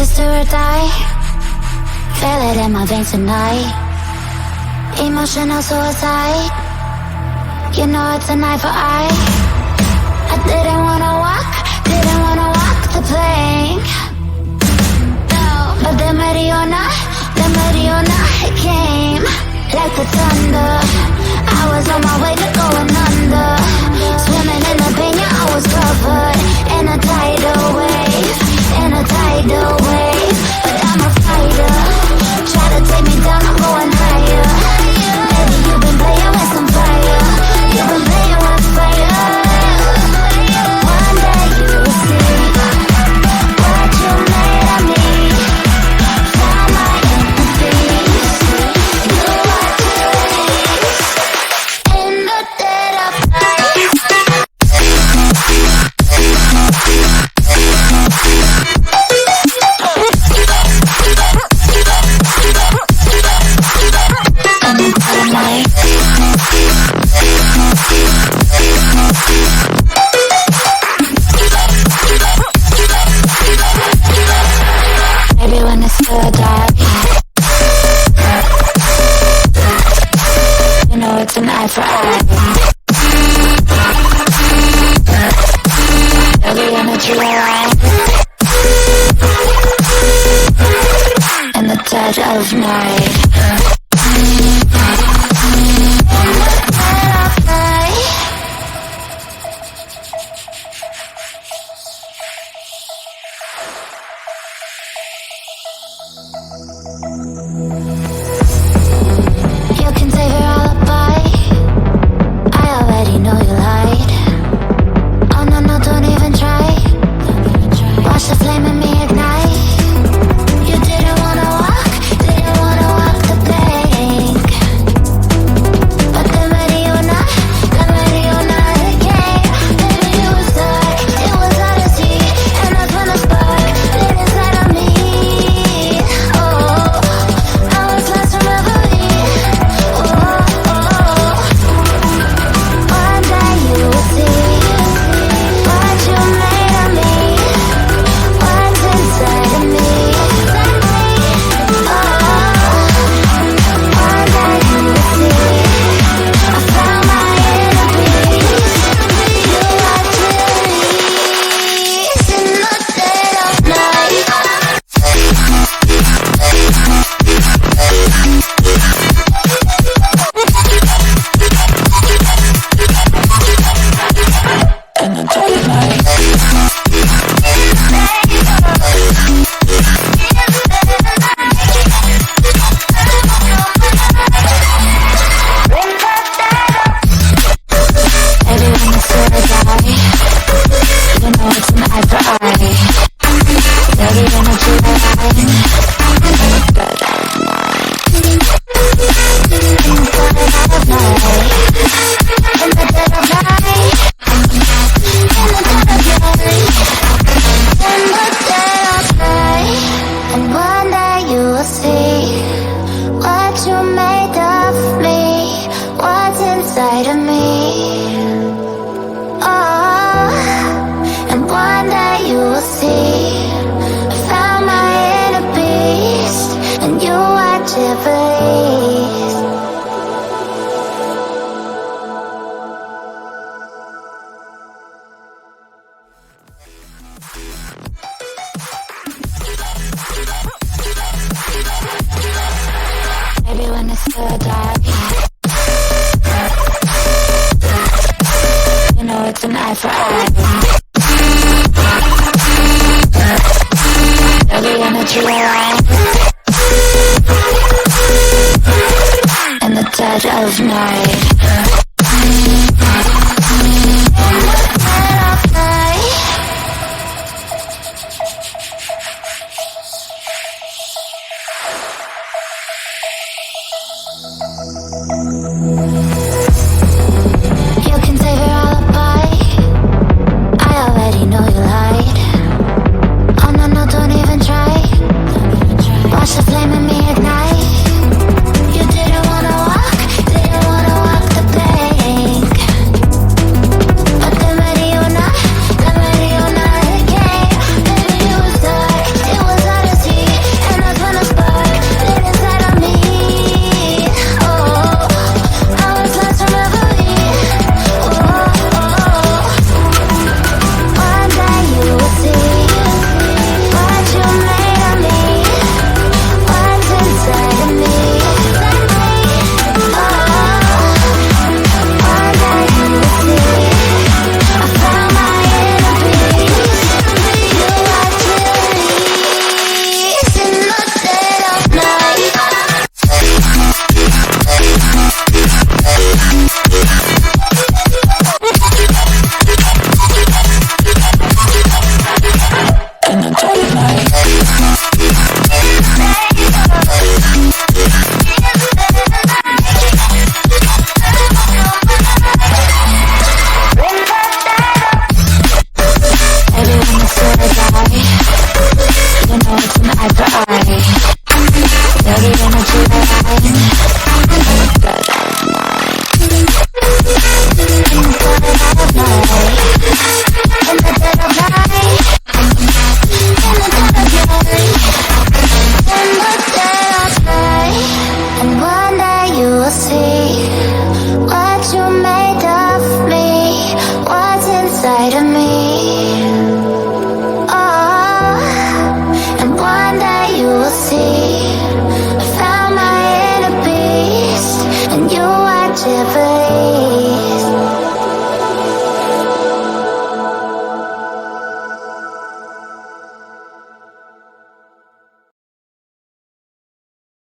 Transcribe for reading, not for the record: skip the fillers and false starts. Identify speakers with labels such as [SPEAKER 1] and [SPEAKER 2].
[SPEAKER 1] is do or die. Feel it in my veins tonight. Emotional suicide. You know it's an eye for eye. I didn't wanna walk the plank. No, but the Mariona, it came like the thunder. I was on my way to going under. Swimming in the pain, yeah, I was covered in a tidal wave, but I'm a fighter. Try to take me down, I'm going higher. Baby, you've been playing with some fire. You've been playing with fire. One day you will see what you made of me. Found my enemies. You are curious. In the dead of night. Maybe when it's still dark, you know it's an eye for eye. Every energy alive in the dead of night. You can save your alibi. I already know you lied. Oh no, no, don't even try. Watch the flame in me ignite. You didn't wanna walk the plank. But the Mariona, it came. Baby, you was dark, it was hard to see. And that's when the spark lit inside of me. Oh, I was lost from reverie. One day you will see what you made of me. What's inside of me. One day you will see I found my inner peace. You are curious in the dead of night. In the dead of night. Everyone is still die. You know it's an eye for eye. Every energy alive in the dead of night. In the dead of night. In the dead of night. In the dead of night. In the dead of night. And one day you will see what you made of me. What's inside of me. Oh, and one day you will see I found my inner beast. And you watch it please. Maybe when it's still dark, you know it's an eye for eye. Every energy alive in the dead of night. You can save your alibi. I already know you lied. Oh no, no, don't even try. Watch the flame in me ignite. You didn't wanna walk shiver